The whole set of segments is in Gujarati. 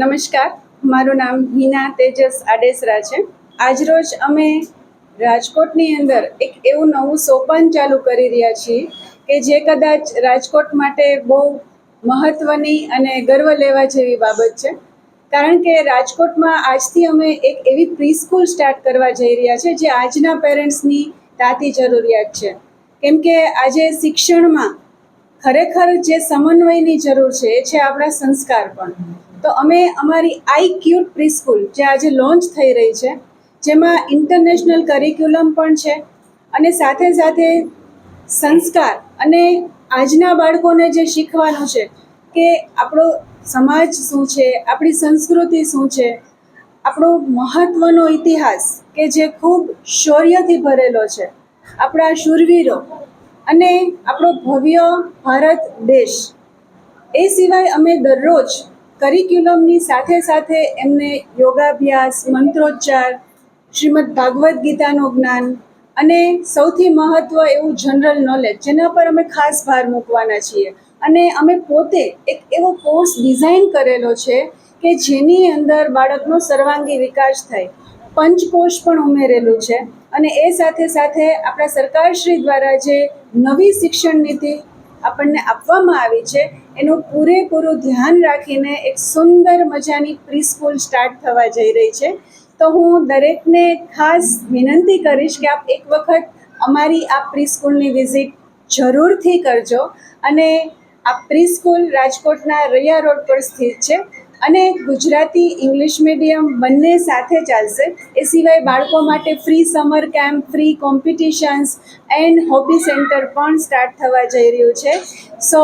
નમસ્કાર, મારું નામ હિના તેજસ આડેસરા છે. આજરોજ અમે રાજકોટની અંદર એક એવું નવું સોપાન ચાલુ કરી રહ્યા છીએ કે જે કદાચ રાજકોટ માટે બહુ મહત્ત્વની અને ગર્વ લેવા જેવી બાબત છે. કારણ કે રાજકોટમાં આજથી અમે એક એવી પ્રી સ્કૂલ સ્ટાર્ટ કરવા જઈ રહ્યા છે જે આજના પેરેન્ટ્સની તાતી જરૂરિયાત છે. કેમ કે આજે શિક્ષણમાં ખરેખર જે સમન્વયની જરૂર છે એ છે આપણા સંસ્કાર પણ. તો અમે અમારી આઈ ક્યુટ પ્રી સ્કૂલ જે આજે લોન્ચ થઈ રહી છે, જેમાં ઇન્ટરનેશનલ કરિક્યુલમ પણ છે અને સાથે સાથે સંસ્કાર અને આજના બાળકોને જે શીખવાનું છે કે આપણો સમાજ શું છે, આપણી સંસ્કૃતિ શું છે, આપણો મહત્ત્વનો ઇતિહાસ કે જે ખૂબ શૌર્યથી ભરેલો છે, આપણા શૂરવીરો અને આપણો ભવ્ય ભારત દેશ. એ સિવાય અમે દરરોજ કરિક્યુલમની સાથે સાથે એમને યોગાભ્યાસ, મંત્રોચ્ચાર, શ્રીમદ ભાગવદ્ ગીતાનું જ્ઞાન અને સૌથી મહત્ત્વ એવું જનરલ નોલેજ જેના પર અમે ખાસ ભાર મૂકવાના છીએ. અને અમે પોતે એક એવો કોર્સ ડિઝાઇન કરેલો છે કે જેની અંદર બાળકનો સર્વાંગી વિકાસ થાય. પંચકોશ પણ ઉમેરેલું છે અને એ સાથે સાથે આપણા સરકારશ્રી દ્વારા જે નવી શિક્ષણ નીતિ આપણને આપવામાં આવી છે એનું પૂરેપૂરું ધ્યાન રાખીને એક સુંદર મજાની પ્રી સ્કૂલ સ્ટાર્ટ થવા જઈ રહી છે. તો હું દરેકને ખાસ વિનંતી કરીશ કે આપ એક વખત અમારી આ પ્રી સ્કૂલની વિઝિટ જરૂરથી કરજો. અને આ પ્રી સ્કૂલ રાજકોટના રૈયા રોડ પર સ્થિત છે અને ગુજરાતી ઇંગ્લિશ મીડિયમ બંને સાથે ચાલશે. એ સિવાય બાળકો માટે free summer camp, free competitions and hobby centre પણ સ્ટાર્ટ થવા જઈ રહ્યું છે. સો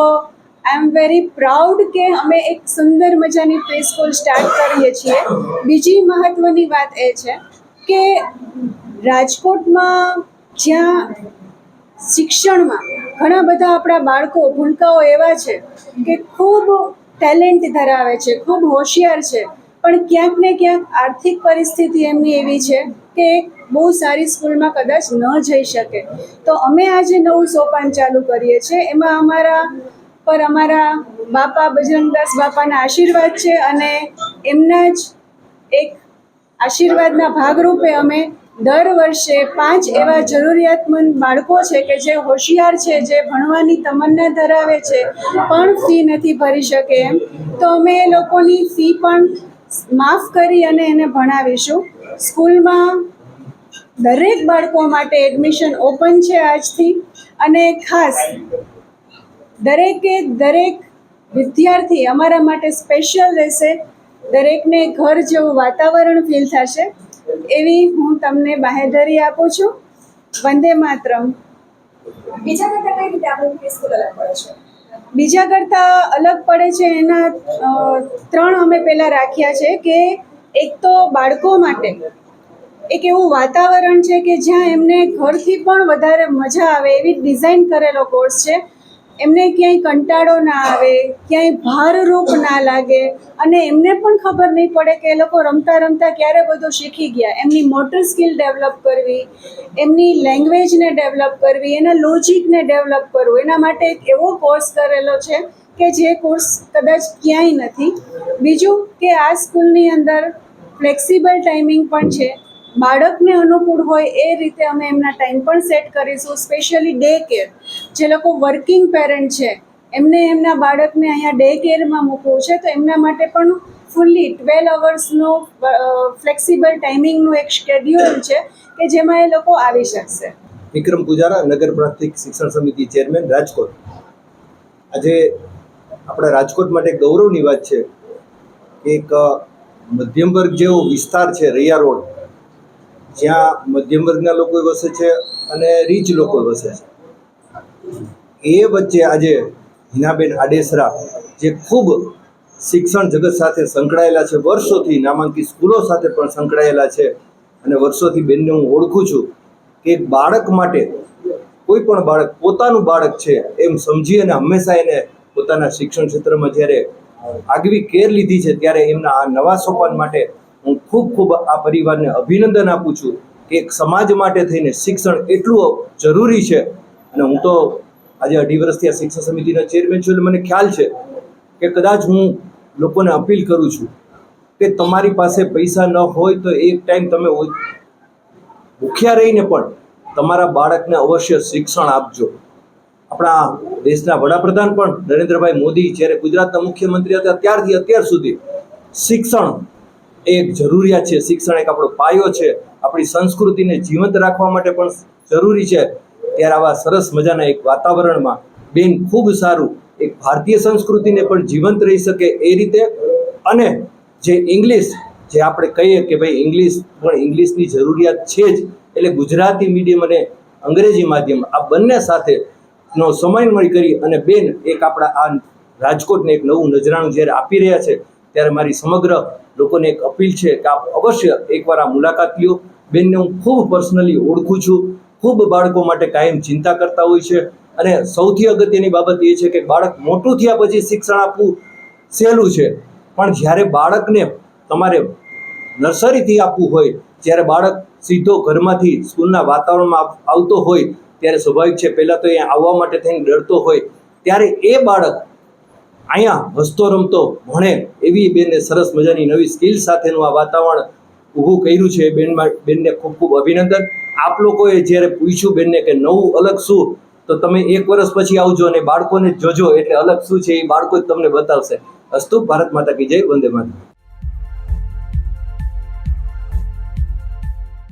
આઈ એમ વેરી પ્રાઉડ કે અમે એક સુંદર મજાની પ્રી સ્કૂલ સ્ટાર્ટ કરીએ છીએ. બીજી મહત્ત્વની વાત એ છે કે રાજકોટમાં જ્યાં શિક્ષણમાં ઘણા બધા આપણા બાળકો ભૂલકાઓ એવા છે કે ખૂબ ટેલેન્ટ ધરાવે છે, ખૂબ હોશિયાર છે, પણ ક્યાંક ને ક્યાંક આર્થિક પરિસ્થિતિ એમની એવી છે કે બહુ સારી સ્કૂલમાં કદાચ ન જઈ શકે. તો અમે આજે નવું સોપાન ચાલુ કરીએ છીએ. એમાં અમારા બાપા બજરંગદાસ બાપાના આશીર્વાદ છે અને એમના જ એક આશીર્વાદના ભાગરૂપે અમે દર વર્ષે 5 એવા જરૂરિયાતમંદ બાળકો છે કે જે હોશિયાર છે, જે ભણવાની તમન્ના ધરાવે છે પણ ફી નથી ભરી શકે એમ, તો અમે એ લોકોની ફી પણ માફ કરી અને એને ભણાવીશું. સ્કૂલમાં દરેક બાળકો માટે એડમિશન ઓપન છે આજથી. અને ખાસ દરેક વિદ્યાર્થી અમારા માટે સ્પેશિયલ રહેશે. દરેકને ઘર જેવું વાતાવરણ ફીલ થશે એવી હું તમને બાહેધરી આપું છું. વંદે માતરમ. બીજા કરતાં કઈ રીતે આપણું પ્રી સ્કૂલ અલગ પડે છે? બીજા કરતાં અલગ પડે છે એના 3 અમે પહેલાં રાખ્યા છે કે એક તો બાળકો માટે એક એવું વાતાવરણ છે કે જ્યાં એમને ઘરથી પણ વધારે મજા આવે એવી ડિઝાઇન કરેલો કોર્સ છે. એમને ક્યાંય કંટાળો ના આવે, ક્યાંય ભારરૂપ ના લાગે અને એમને પણ ખબર નહીં પડે કે એ લોકો રમતા રમતા ક્યારે બધું શીખી ગયા. એમની મોટર સ્કિલ ડેવલપ કરવી, એમની લેંગ્વેજને ડેવલપ કરવી, એના લોજિકને ડેવલપ કરવું, એના માટે એક એવો કોર્સ કરેલો છે કે જે કોર્સ કદાચ ક્યાંય નથી. બીજું કે આ સ્કૂલની અંદર ફ્લેક્સિબલ ટાઈમિંગ પણ છે. બાળકને અનુકૂળ હોય એ રીતે અમે એમના ટાઈમ પણ સેટ કરીશું. સ્પેશિયલી ડે કેર, જે લોકો વર્કિંગ પેરેન્ટ છે એમને એમના બાળકને અહીંયા ડે કેરમાં મૂકવું છે, તો એમના માટે પણ ફૂલ્લી 12 અવર્સનું ફ્લેક્સિબલ ટાઈમિંગનું એક શેડ્યુલ છે કે જેમાં એ લોકો આવી શકશે. વિક્રમ પૂજારા, નગર પ્રાથમિક શિક્ષણ સમિતિ ચેરમેન, રાજકોટ. આજે આપણા રાજકોટ માટે ગૌરવની વાત છે કે એક મધ્યમ વર્ગ જેવો વિસ્તાર છે રૈયા રોડ, જ્યાં મધ્યમ વર્ગના લોકો વસે છે અને રીચ લોકો વસે છે. એ વચ્ચે આજે હિનાબેન આડેસરા જે ખૂબ શિક્ષણ જગત સાથે સંકળાયેલા છે, વર્ષોથી નામાંકિત સ્કૂલો સાથે પણ સંકળાયેલા છે અને વર્ષોથી બેનને હું ઓળખું છું કે બાળક માટે કોઈ પણ બાળક પોતાનું બાળક છે એમ સમજી અને હંમેશા એને પોતાના શિક્ષણ ક્ષેત્રમાં જ્યારે આગવી કેર લીધી છે, ત્યારે એમના આ નવા સોપાન માટે હું ખૂબ આ પરિવારને અભિનંદન આપું છું કે એક સમાજ માટે થઈને શિક્ષણ એટલું જરૂરી છે. અને હું તો આજે 2.5 વર્ષથી આ શિક્ષણ સમિતિના ચેરમેન છું એટલે મને ખ્યાલ છે કે કદાચ હું લોકોને અપીલ કરું છું કે તમારી પાસે પૈસા ન હોય તો એક ટાઈમ તમે ભૂખ્યા રહીને પણ તમારા બાળકને અવશ્ય શિક્ષણ આપજો. આપણા દેશના વડાપ્રધાન પણ નરેન્દ્રભાઈ મોદી જ્યારે ગુજરાતના મુખ્યમંત્રી હતા ત્યારથી અત્યાર સુધી શિક્ષણ એક જરૂરિયાત છે, શિક્ષણ એક આપણો પાયો છે, આપણી સંસ્કૃતિને જીવંત રાખવા માટે પણ જરૂરી છે. ત્યારે આવા સરસ મજાના એક વાતાવરણમાં બેન ખૂબ સારું એક ભારતીય સંસ્કૃતિને પણ જીવંત રહી શકે એ રીતે, અને જે ઇંગ્લિશ જે આપણે કહીએ કે ભાઈ ઇંગ્લિશ પણ ઇંગ્લિશની જરૂરિયાત છે જ, એટલે ગુજરાતી મીડિયમ અને અંગ્રેજી માધ્યમ આ બંને સાથે નો સમન્વય કરી અને બેન એક આપણા આ રાજકોટને એક નવું નજરાણું જ્યારે આપી રહ્યા છે, ત્યારે મારી સમગ્ર લોકોને એક અપીલ છે કે આપ અવશ્ય એકવાર આ મુલાકાત લ્યો. બેનને હું ખૂબ પર્સનલી ઓળખું છું, ખૂબ બાળકો માટે કાયમ ચિંતા કરતા હોય છે, અને સૌથી અગત્યની બાબત એ છે કે બાળક મોટું થયા પછી શિક્ષણ આપવું સહેલું છે, પણ જ્યારે બાળકને તમારે નર્સરીથી આપવું હોય, જ્યારે બાળક સીધો ઘરમાંથી સ્કૂલના વાતાવરણમાં આવતો હોય ત્યારે સ્વાભાવિક છે પહેલાં તો અહીંયા આવવા માટે થઈને ડરતો હોય, ત્યારે એ બાળક અહીંયા હસતો રમતો ભણે એવી બેનને સરસ મજાની નવી સ્કિલ સાથેનું આ વાતાવરણ ઊભું કર્યું છે. બેનને ખૂબ ખૂબ અભિનંદન. આપ લોકોએ જ્યારે પૂછ્યું બેનને કે નવું અલગ શું, તો તમે 1 વર્ષ પછી આવજો અને બાળકોને જોજો, એટલે અલગ શું છે એ બાળકો જ તમને બતાવશે. અસ્તુ. ભારત માતા કી જય. વંદે માતરમ.